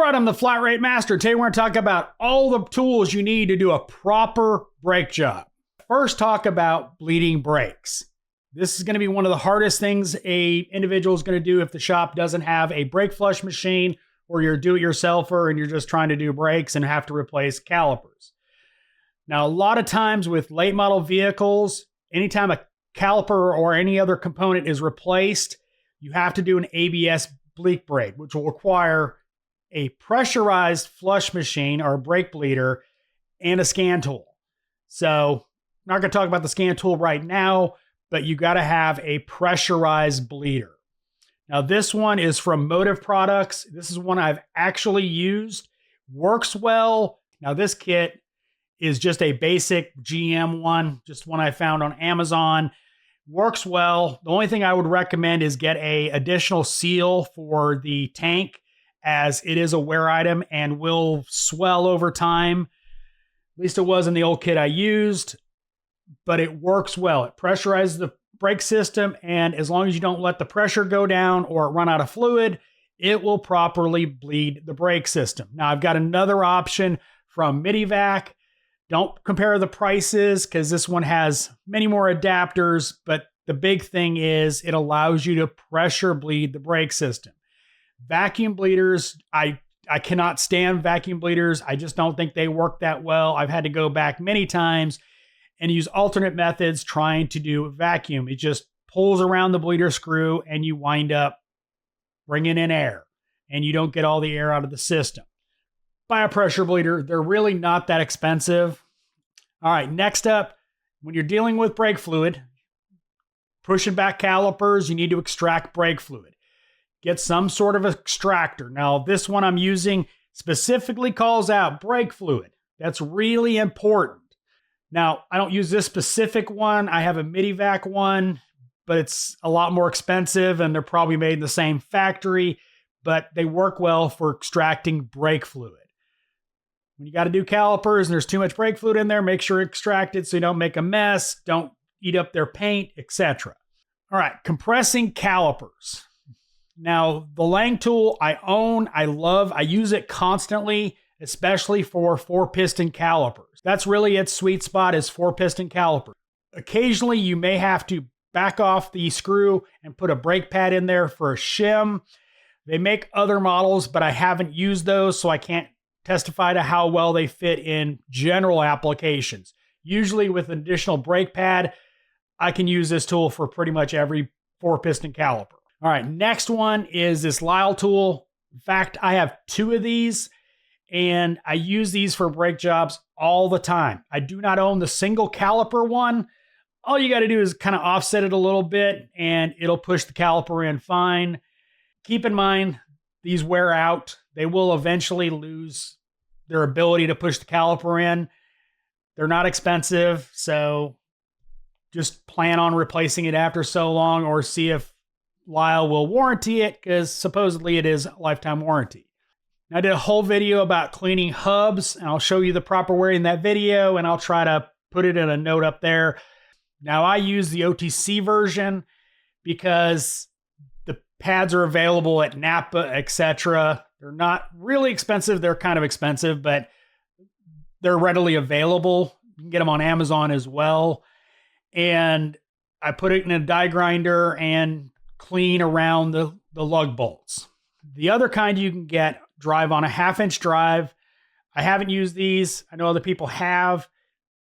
right, I'm the Flat Rate Master. Today we're going to talk about all the tools you need to do a proper brake job. First, talk about bleeding brakes. This is going to be one of the hardest things a individual is going to do if the shop doesn't have a brake flush machine or you're a do-it-yourselfer and you're just trying to do brakes and have to replace calipers. Now, a lot of times with late model vehicles, anytime a caliper or any other component is replaced, you have to do an ABS bleed brake, which will require a pressurized flush machine or a brake bleeder and a scan tool. So I'm not going to talk about the scan tool right now, but you got to have a pressurized bleeder. Now this one is from Motive Products. This is one I've actually used. Works well. Now this kit is just a basic GM one, just one I found on Amazon. Works well. The only thing I would recommend is get an additional seal for the tank, as it is a wear item and will swell over time. At least it was in the old kit I used, but it works well. It pressurizes the brake system, and as long as you don't let the pressure go down or run out of fluid, it will properly bleed the brake system. Now I've got another option from Mityvac. Don't compare the prices because this one has many more adapters, but the big thing is it allows you to pressure bleed the brake system. Vacuum bleeders, I cannot stand vacuum bleeders. I just don't think they work that well. I've had to go back many times and use alternate methods trying to do vacuum. It just pulls around the bleeder screw and you wind up bringing in air and you don't get all the air out of the system. Buy a pressure bleeder. They're really not that expensive. All right, next up, when you're dealing with brake fluid, pushing back calipers, you need to extract brake fluid. Get some sort of extractor. Now, this one I'm using specifically calls out brake fluid. That's really important. Now, I don't use this specific one. I have a Mityvac one, but it's a lot more expensive and they're probably made in the same factory, but they work well for extracting brake fluid. When you got to do calipers and there's too much brake fluid in there, make sure it's extracted so you don't make a mess, don't eat up their paint, etc. All right, compressing calipers. Now, the Lang tool I own, I love, I use it constantly, especially for 4-piston calipers. That's really its sweet spot, is 4-piston calipers. Occasionally, you may have to back off the screw and put a brake pad in there for a shim. They make other models, but I haven't used those, so I can't testify to how well they fit in general applications. Usually with an additional brake pad, I can use this tool for pretty much every 4-piston caliper. All right, next one is this Lisle tool. In fact, I have 2 of these and I use these for brake jobs all the time. I do not own the single caliper one. All you got to do is kind of offset it a little bit and it'll push the caliper in fine. Keep in mind, these wear out. They will eventually lose their ability to push the caliper in. They're not expensive, so just plan on replacing it after so long or see if Lisle will warranty it, because supposedly it is a lifetime warranty. Now, I did a whole video about cleaning hubs, and I'll show you the proper way in that video, and I'll try to put it in a note up there. Now, I use the OTC version because the pads are available at Napa, etc. They're not really expensive. They're kind of expensive, but they're readily available. You can get them on Amazon as well. And I put it in a die grinder and clean around the lug bolts. The other kind you can get, drive on a 1/2-inch drive. I haven't used these. I know other people have.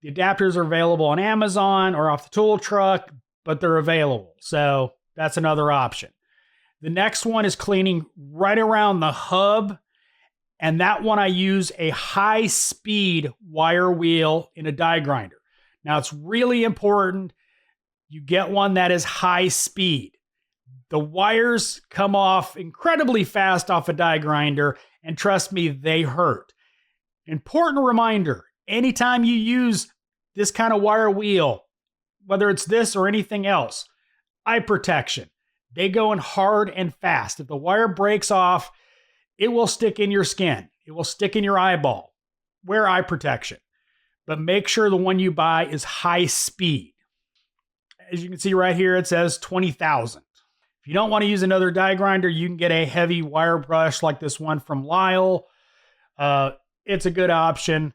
The adapters are available on Amazon or off the tool truck, but they're available. So that's another option. The next one is cleaning right around the hub. And that one I use a high-speed wire wheel in a die grinder. Now, it's really important you get one that is high speed. The wires come off incredibly fast off a die grinder, and trust me, they hurt. Important reminder, anytime you use this kind of wire wheel, whether it's this or anything else, eye protection. They go in hard and fast. If the wire breaks off, it will stick in your skin. It will stick in your eyeball. Wear eye protection. But make sure the one you buy is high speed. As you can see right here, it says 20,000. If you don't want to use another die grinder, you can get a heavy wire brush like this one from Lisle. It's a good option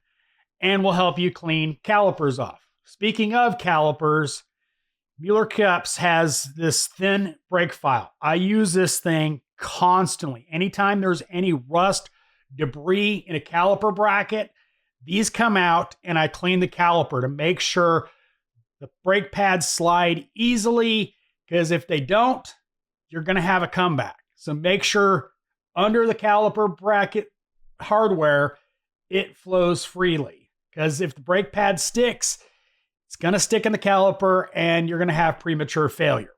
and will help you clean calipers off. Speaking of calipers, Mueller-Kueps has this thin brake file. I use this thing constantly. Anytime there's any rust, debris in a caliper bracket, these come out and I clean the caliper to make sure the brake pads slide easily, because if they don't, you're going to have a comeback. So make sure under the caliper bracket hardware, it flows freely, because if the brake pad sticks, it's going to stick in the caliper and you're going to have premature failure.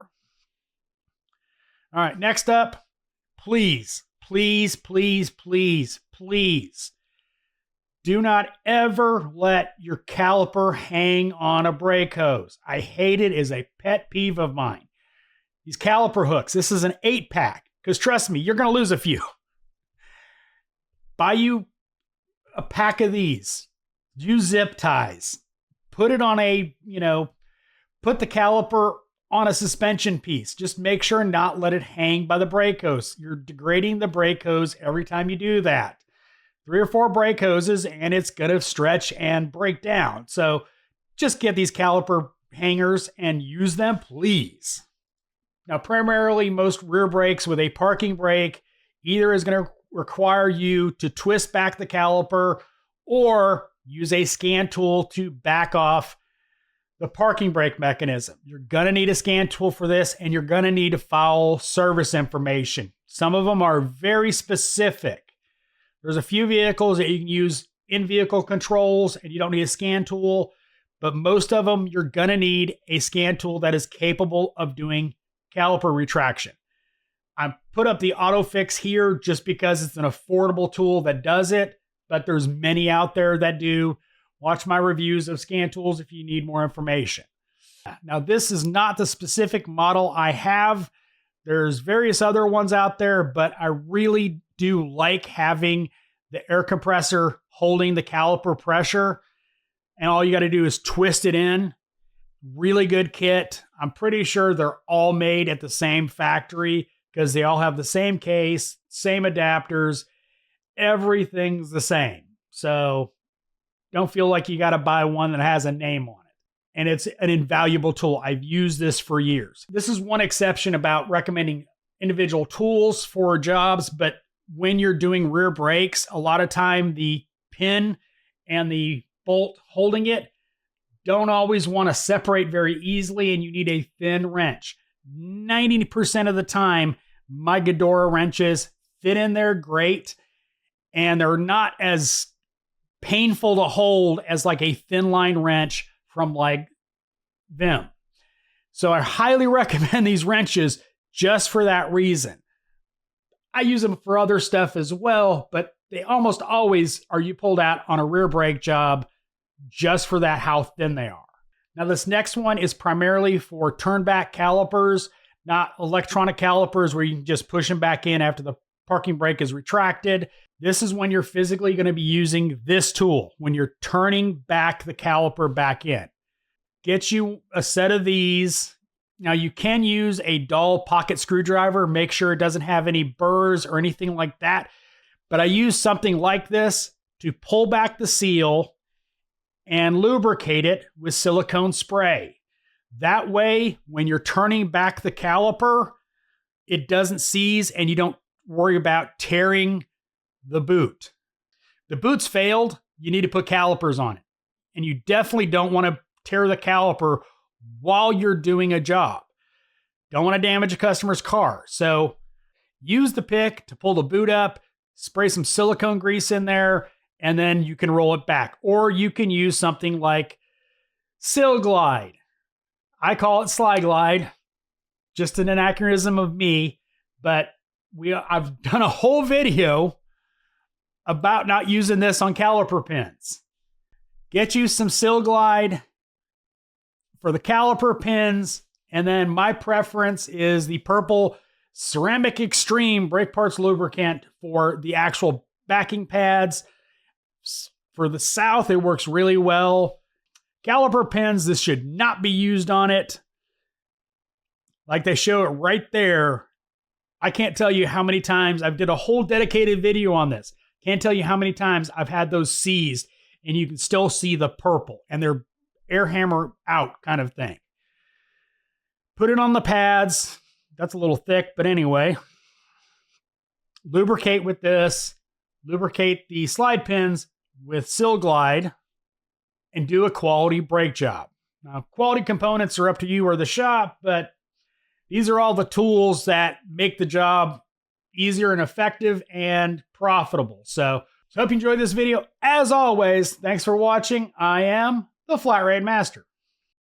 All right, next up, please, please, please, please, please do not ever let your caliper hang on a brake hose. I hate it as a pet peeve of mine. These caliper hooks, this is an 8-pack, because trust me, you're going to lose a few. Buy you a pack of these. Use zip ties. Put it on a, put the caliper on a suspension piece. Just make sure not let it hang by the brake hose. You're degrading the brake hose every time you do that. 3 or 4 brake hoses and it's going to stretch and break down. So just get these caliper hangers and use them, please. Now, primarily most rear brakes with a parking brake either is going to require you to twist back the caliper or use a scan tool to back off the parking brake mechanism. You're going to need a scan tool for this, and you're going to need to file service information. Some of them are very specific. There's a few vehicles that you can use in-vehicle controls, and you don't need a scan tool, but most of them, you're going to need a scan tool that is capable of doing caliper retraction. I put up the AutoFix here just because it's an affordable tool that does it, but there's many out there that do. Watch my reviews of scan tools if you need more information. Now, this is not the specific model I have. There's various other ones out there, but I really do like having the air compressor holding the caliper pressure. And all you got to do is twist it in. Really good kit. I'm pretty sure they're all made at the same factory because they all have the same case, same adapters. Everything's the same. So don't feel like you got to buy one that has a name on it. And it's an invaluable tool. I've used this for years. This is one exception about recommending individual tools for jobs, but when you're doing rear brakes, a lot of time the pin and the bolt holding it don't always want to separate very easily, and you need a thin wrench. 90% of the time, Megadora wrenches fit in there great, and they're not as painful to hold as like a thin line wrench from like Vim. So I highly recommend these wrenches just for that reason. I use them for other stuff as well, but they almost always are you pulled out on a rear brake job just for that, how thin they are. Now, this next one is primarily for turn back calipers, not electronic calipers where you can just push them back in after the parking brake is retracted. This is when you're physically going to be using this tool, when you're turning back the caliper back in. Get you a set of these. Now, you can use a dull pocket screwdriver. Make sure it doesn't have any burrs or anything like that. But I use something like this to pull back the seal and lubricate it with silicone spray. That way, when you're turning back the caliper, it doesn't seize and you don't worry about tearing the boot. The boot's failed, you need to put calipers on it. And you definitely don't want to tear the caliper while you're doing a job. Don't want to damage a customer's car. So use the pick to pull the boot up, spray some silicone grease in there, and then you can roll it back. Or you can use something like Sill Glide. I call it Slide Glide, just an anachronism of me, but I've done a whole video about not using this on caliper pins. Get you some Sill Glide for the caliper pins, and then my preference is the purple Ceramic Extreme brake parts lubricant for the actual backing pads. For the South, it works really well. Caliper pins, this should not be used on it. like they show it right there. I can't tell you how many times I've did a whole dedicated video on this. Can't tell you how many times I've had those seized and you can still see the purple and they're air hammer out kind of thing. Put it on the pads. That's a little thick, but anyway. Lubricate with this. Lubricate the slide pins with Seal Glide and do a quality brake job. Now, quality components are up to you or the shop, but these are all the tools that make the job easier and effective and profitable. So hope you enjoyed this video. As always, thanks for watching. I am the Flat Rate Master.